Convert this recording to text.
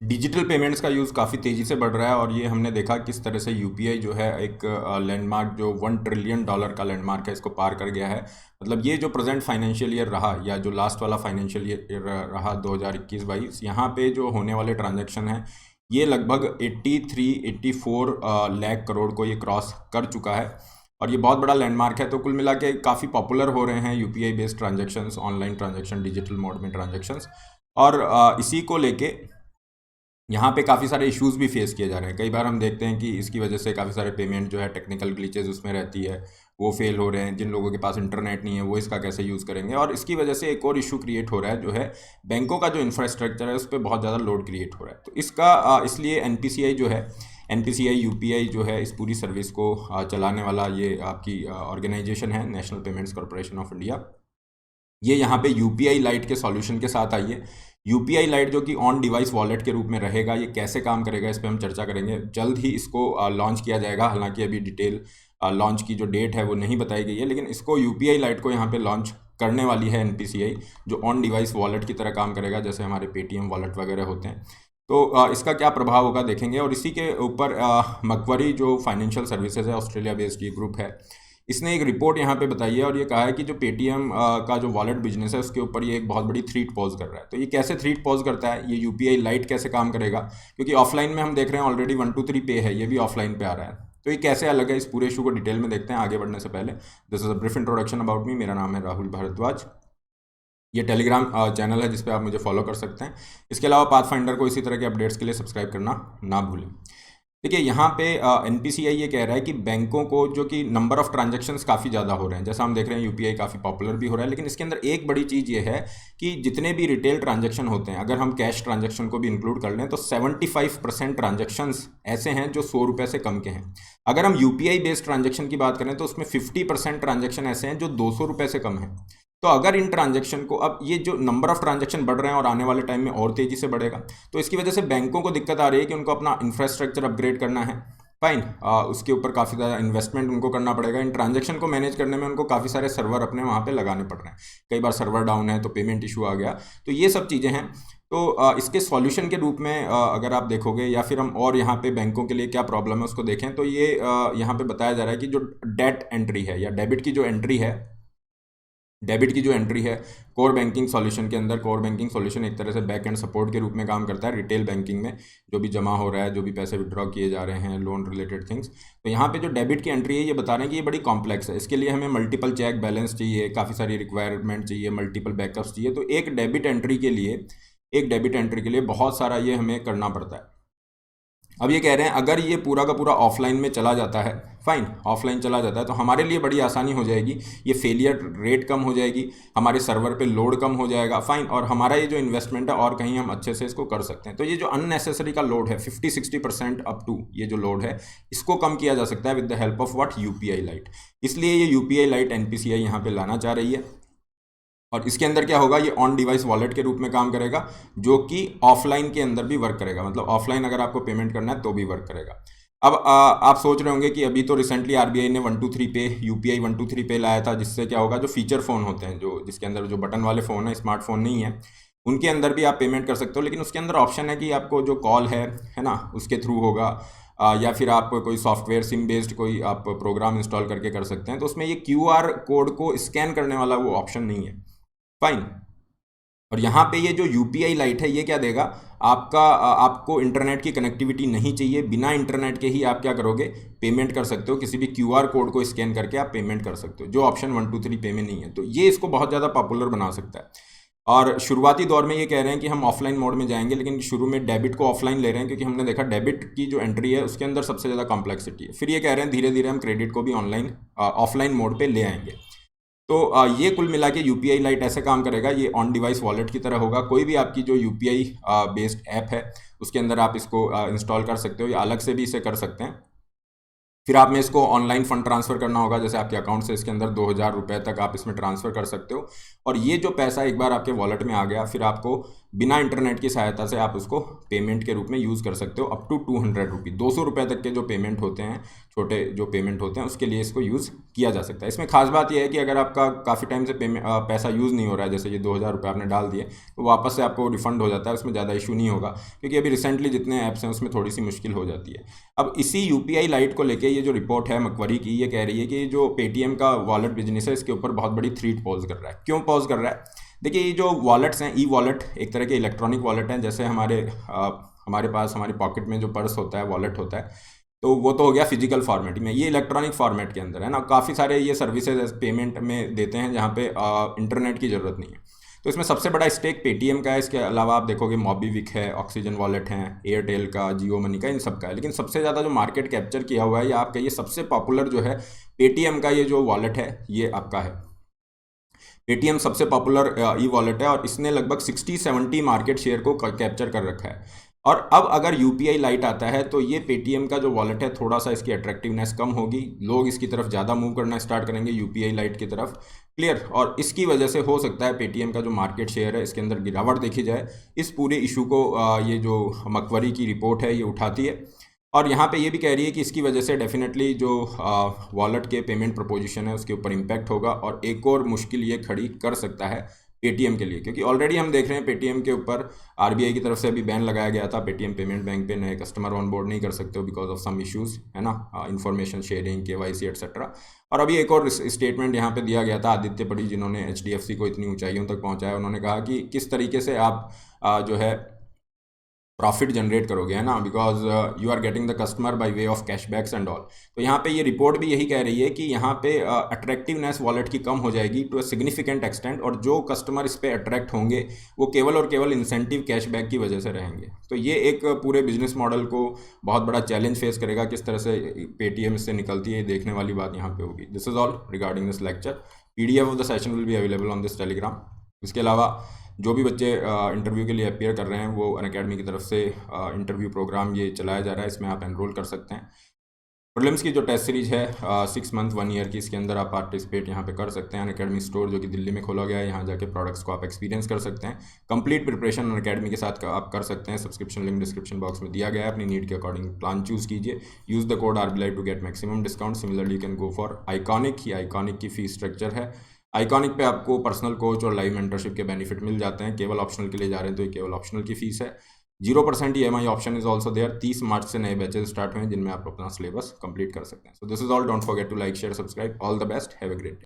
Digital payments का use काफ़ी तेज़ी से बढ़ रहा है और ये हमने देखा किस तरह से यूपीआई जो है एक लैंडमार्क जो $1 ट्रिलियन का लैंडमार्क है इसको पार कर गया है। मतलब ये जो प्रेजेंट फाइनेंशियल ईयर रहा या जो लास्ट वाला फाइनेंशियल ईयर रहा 2021-22, यहाँ पे जो होने वाले ट्रांजैक्शन हैं ये लगभग 84 लाख करोड़ को ये क्रॉस कर चुका है और ये बहुत बड़ा लैंडमार्क है। तो कुल मिला के काफ़ी पॉपुलर हो रहे हैं UPI based transactions, online transaction, digital mode में ट्रांजैक्शंस। और इसी को लेके यहाँ पे काफ़ी सारे इश्यूज भी फेस किए जा रहे हैं। कई बार हम देखते हैं कि इसकी वजह से काफ़ी सारे पेमेंट जो है टेक्निकल ग्लिचेज उसमें रहती है, वो फेल हो रहे हैं। जिन लोगों के पास इंटरनेट नहीं है वो इसका कैसे यूज़ करेंगे, और इसकी वजह से एक और इशू क्रिएट हो रहा है जो है बैंकों का जो इंफ्रास्ट्रक्चर है उस पर बहुत ज़्यादा लोड क्रिएट हो रहा है। तो इसका इसलिए एनपीसीआई जो है, एनपीसीआई यूपीआई जो है इस पूरी सर्विस को चलाने वाला ये आपकी ऑर्गेनाइजेशन है, national payments corporation of India. ये यहाँ पे यूपीआई लाइट के सॉल्यूशन के साथ आई है। यूपीआई लाइट जो कि ऑन डिवाइस वॉलेट के रूप में रहेगा, ये कैसे काम करेगा इस पे हम चर्चा करेंगे। जल्द ही इसको लॉन्च किया जाएगा, हालांकि अभी डिटेल लॉन्च की जो डेट है वो नहीं बताई गई है, लेकिन इसको यूपीआई लाइट को यहाँ पे लॉन्च करने वाली है एनपीसीआई, जो ऑन डिवाइस वॉलेट की तरह काम करेगा जैसे हमारे पेटीएम वॉलेट वगैरह होते हैं। तो इसका क्या प्रभाव होगा देखेंगे। और इसी के ऊपर मकवरी जो फाइनेंशियल सर्विसेज है, ऑस्ट्रेलिया बेस्ड ये ग्रुप है, इसने एक रिपोर्ट यहाँ पे बताई है और ये कहा है कि जो पेटीएम का जो वॉलेट बिजनेस है उसके ऊपर ये एक बहुत बड़ी थ्रीट पॉज कर रहा है। तो ये कैसे थ्रीट पॉज करता है, ये यूपीआई लाइट कैसे काम करेगा, क्योंकि ऑफलाइन में हम देख रहे हैं ऑलरेडी 123 पे है, ये भी ऑफलाइन पे आ रहा है। तो ये कैसे अलग है, इस पूरे इशू को डिटेल में देखते हैं आगे बढ़ने से पहले। This is a brief introduction about me. मेरा नाम है राहुल भारद्वाज। ये टेलीग्राम चैनल है जिसपे आप मुझे फॉलो कर सकते हैं। इसके अलावा पाथफाइंडर को इसी तरह के अपडेट्स के लिए सब्सक्राइब करना ना भूलें। देखिए यहाँ पे एनपीसीआई ये कह रहा है कि बैंकों को जो कि नंबर ऑफ ट्रांजैक्शंस काफ़ी ज़्यादा हो रहे हैं, जैसा हम देख रहे हैं यूपीआई काफ़ी पॉपुलर भी हो रहा है, लेकिन इसके अंदर एक बड़ी चीज़ ये है कि जितने भी रिटेल ट्रांजैक्शन होते हैं, अगर हम कैश ट्रांजैक्शन को भी इंक्लूड कर लें तो 75% ट्रांजैक्शंस ऐसे हैं जो 100 रुपये से कम के हैं। अगर हम यूपीआई बेस्ड ट्रांजैक्शन की बात करें तो उसमें 50% ट्रांजैक्शन ऐसे हैं जो 200 रुपये से कम है। तो अगर इन ट्रांजैक्शन को, अब ये जो नंबर ऑफ ट्रांजैक्शन बढ़ रहे हैं और आने वाले टाइम में और तेज़ी से बढ़ेगा, तो इसकी वजह से बैंकों को दिक्कत आ रही है कि उनको अपना इंफ्रास्ट्रक्चर अपग्रेड करना है। फाइन, उसके ऊपर काफ़ी ज़्यादा इन्वेस्टमेंट उनको करना पड़ेगा। इन ट्रांजैक्शन को मैनेज करने में उनको काफ़ी सारे सर्वर अपने वहाँ पे लगाने पड़ रहे हैं। कई बार सर्वर डाउन है तो पेमेंट इशू आ गया, तो ये सब चीज़ें हैं। तो इसके सॉल्यूशन के रूप में अगर आप देखोगे, या फिर हम और यहाँ पे बैंकों के लिए क्या प्रॉब्लम है उसको देखें, तो ये यहाँ पे बताया जा रहा है कि जो डेट एंट्री है या डेबिट की जो एंट्री है, कोर बैंकिंग सॉल्यूशन के अंदर, कोर बैंकिंग सॉल्यूशन एक तरह से बैक एंड सपोर्ट के रूप में काम करता है रिटेल बैंकिंग में। जो भी जमा हो रहा है, जो भी पैसे विड्रॉ किए जा रहे हैं, लोन रिलेटेड थिंग्स, तो यहाँ पे जो डेबिट की एंट्री है ये बता रहे हैं कि ये बड़ी कॉम्प्लेक्स है। इसके लिए हमें मल्टीपल चेक बैलेंस चाहिए, काफ़ी सारी रिक्वायरमेंट चाहिए, मल्टीपल बैकअप्स चाहिए। तो एक डेबिट एंट्री के लिए बहुत सारा ये हमें करना पड़ता है। अब ये कह रहे हैं अगर ये पूरा का पूरा ऑफलाइन में चला जाता है, फाइन, ऑफलाइन चला जाता है तो हमारे लिए बड़ी आसानी हो जाएगी, ये फेलियर रेट कम हो जाएगी, हमारे सर्वर पे लोड कम हो जाएगा, फाइन, और हमारा ये जो इन्वेस्टमेंट है और कहीं हम अच्छे से इसको कर सकते हैं। तो ये जो अननेसेसरी का लोड है 50-60% अप टू, ये जो लोड है इसको कम किया जा सकता है with the help of what, UPI light. इसलिए ये यूपीआई लाइट एनपीसीआई यहाँ पे लाना चाह रही है। और इसके अंदर क्या होगा, ये ऑन डिवाइस वॉलेट के रूप में काम करेगा, जो कि ऑफलाइन के अंदर भी वर्क करेगा। मतलब ऑफलाइन अगर आपको पेमेंट करना है तो भी वर्क करेगा। अब आप सोच रहे होंगे कि अभी तो रिसेंटली आरबीआई ने 123 पे, यूपीआई 123 पे लाया था, जिससे क्या होगा, जो फीचर फ़ोन होते हैं, जो जिसके अंदर जो बटन वाले फ़ोन है, स्मार्टफोन नहीं है, उनके अंदर भी आप पेमेंट कर सकते हो। लेकिन उसके अंदर ऑप्शन है कि आपको जो कॉल है ना, उसके थ्रू होगा, या फिर आप कोई सॉफ्टवेयर सिम बेस्ड कोई आप प्रोग्राम इंस्टॉल करके कर सकते हैं। तो उसमें ये क्यूआर कोड को स्कैन करने वाला वो ऑप्शन नहीं है, फाइन। और यहाँ पे ये जो यूपीआई लाइट है ये क्या देगा, आपको इंटरनेट की कनेक्टिविटी नहीं चाहिए, बिना इंटरनेट के ही आप क्या करोगे, पेमेंट कर सकते हो। किसी भी क्यूआर कोड को स्कैन करके आप पेमेंट कर सकते हो, जो ऑप्शन 123 पे में नहीं है। तो ये इसको बहुत ज़्यादा पॉपुलर बना सकता है। और शुरुआती दौर में ये कह रहे हैं कि हम ऑफलाइन मोड में जाएंगे, लेकिन शुरू में डेबिट को ऑफलाइन ले रहे हैं, क्योंकि हमने देखा डेबिट की जो एंट्री है उसके अंदर सबसे ज़्यादा कॉम्प्लेक्सिटी है। फिर ये कह रहे हैं धीरे धीरे हम क्रेडिट को भी ऑफलाइन मोड पे ले आएंगे। तो ये कुल मिला के यूपीआई लाइट ऐसे काम करेगा, ये ऑन डिवाइस वॉलेट की तरह होगा। कोई भी आपकी जो यूपीआई बेस्ड ऐप है उसके अंदर आप इसको इंस्टॉल कर सकते हो, या अलग से भी इसे कर सकते हैं। फिर आप में इसको ऑनलाइन फंड ट्रांसफ़र करना होगा, जैसे आपके अकाउंट से इसके अंदर 2000 रुपये तक आप इसमें ट्रांसफ़र कर सकते हो। और ये जो पैसा एक बार आपके वॉलेट में आ गया, फिर आपको बिना इंटरनेट की सहायता से आप उसको पेमेंट के रूप में यूज़ कर सकते हो। अप टू 200 रुपी, 200 रुपये तक के जो पेमेंट होते हैं, छोटे जो पेमेंट होते हैं, उसके लिए इसको यूज़ किया जा सकता है। इसमें खास बात यह है कि अगर आपका काफ़ी टाइम से पैसा यूज़ नहीं हो रहा है, जैसे ये 2000 रुपये आपने डाल दिए, तो वापस से आपको रिफंड हो जाता है, उसमें ज़्यादा इशू नहीं होगा, क्योंकि अभी रिसेंटली जितने ऐप्स हैं उसमें थोड़ी सी मुश्किल हो जाती है। अब इसी यूपीआई लाइट को लेके ये जो रिपोर्ट है मकवरी की, ये कह रही है कि जो पेटीएम का वॉलेट बिजनेस है, इसके ऊपर बहुत बड़ी थ्रेट पॉज कर रहा है। क्यों पॉज कर रहा है? देखिए, ये जो वॉलेट्स हैं, ई वॉलेट एक तरह के इलेक्ट्रॉनिक वॉलेट हैं, जैसे हमारे पास हमारी पॉकेट में जो पर्स होता है, वॉलेट होता है, तो वो तो हो गया फिजिकल फॉर्मेट में। ये इलेक्ट्रॉनिक फॉर्मेट के अंदर है ना, काफ़ी सारे ये सर्विसेज पेमेंट में देते हैं जहाँ पे इंटरनेट की ज़रूरत नहीं है। तो इसमें सबसे बड़ा स्टेक पेटीएम का है। इसके अलावा आप देखोगे मोबीविक है, ऑक्सीजन वॉलेट है, एयरटेल का, जियो मनी का, इन सब का है। लेकिन सबसे ज़्यादा जो मार्केट कैप्चर किया हुआ है, या आप कहिए सबसे पॉपुलर जो है पेटीएम का ये जो वॉलेट है, ये आपका है। पेटीएम सबसे पॉपुलर ई वॉलेट है और इसने लगभग 60-70 मार्केट शेयर को कैप्चर कर रखा है। और अब अगर यूपीआई लाइट आता है तो ये पेटीएम का जो वॉलेट है, थोड़ा सा इसकी अट्रैक्टिवनेस कम होगी, लोग इसकी तरफ ज़्यादा मूव करना स्टार्ट करेंगे यूपीआई लाइट की तरफ। क्लियर? और इसकी वजह से हो सकता है पेटीएम का जो मार्केट शेयर है, इसके अंदर गिरावट देखी जाए। इस पूरे इशू को ये जो मकवरी की रिपोर्ट है ये उठाती है, और यहाँ पे ये भी कह रही है कि इसकी वजह से डेफिनेटली जो वॉलेट के पेमेंट प्रोपोजिशन है उसके ऊपर इम्पैक्ट होगा, और एक और मुश्किल ये खड़ी कर सकता है पेटीएम के लिए, क्योंकि ऑलरेडी हम देख रहे हैं पेटीएम के ऊपर आरबीआई की तरफ से अभी बैन लगाया गया था। पेटीएम पेमेंट बैंक पे नए कस्टमर ऑन बोर्ड नहीं कर सकते हो बिकॉज ऑफ सम इश्यूज, है ना, इन्फॉर्मेशन शेयरिंग, केवाईसी एटसेट्रा। और अभी एक और स्टेटमेंट यहाँ पे दिया गया था आदित्य पड़ी, जिन्होंने एचडीएफसी को इतनी ऊंचाइयों तक पहुँचाया। उन्होंने कहा कि किस तरीके से आप जो है प्रॉफिट जनरेट करोगे, है ना, because you are getting the customer by way of cashbacks and all. तो यहाँ पे ये रिपोर्ट भी यही कह रही है कि यहाँ पे अट्रैक्टिवनेस वॉलेट की कम हो जाएगी टू अ सिग्निफिकेंट एक्सटेंट, और जो कस्टमर इस पे अट्रैक्ट होंगे वो केवल और केवल इंसेंटिव कैशबैक की वजह से रहेंगे। तो ये एक पूरे बिजनेस मॉडल को बहुत बड़ा चैलेंज फेस करेगा। किस तरह से पेटीएम इससे निकलती है, देखने वाली बात यहाँ पे होगी। This is all regarding this lecture. PDF of the session will be available on this Telegram. इसके अलावा जो भी बच्चे इंटरव्यू के लिए अपियर कर रहे हैं, वो अनअकैडमी की तरफ से इंटरव्यू प्रोग्राम ये चलाया जा रहा है, इसमें आप एनरोल कर सकते हैं। प्रीलिम्स की जो टेस्ट सीरीज है 6 मंथ 1 ईयर की, इसके अंदर आप पार्टिसिपेट यहाँ पे कर सकते हैं। अनअकैडमी स्टोर जो कि दिल्ली में खोला गया है, यहाँ जाके प्रोडक्ट्स को आप एक्सपीरियंस कर सकते हैं। कंप्लीट प्रिपरेशन अनअकैडमी के साथ आप कर सकते हैं। सब्सक्रिप्शन लिंक डिस्क्रिप्शन बॉक्स में दिया गया है। अपनी नीड के अकॉर्डिंग प्लान चूज़ कीजिए। Use the code RBLI to get maximum discount. Similarly you can go for iconic. ये आइकॉनिक की फीस स्ट्रक्चर है। आइकॉनिक पे आपको पर्सनल कोच और लाइव मेंटरशिप के बेनिफिट मिल जाते हैं। केवल ऑप्शनल के लिए जा रहे हैं तो ये केवल ऑप्शनल की फीस है। 0% EMI option is also there. 30 March से नए बैचेस स्टार्ट हुए हैं जिनमें आप अपना सिलेबस कंप्लीट कर सकते हैं। So this is all. Don't forget to like, share, subscribe. All the best. Have a great day.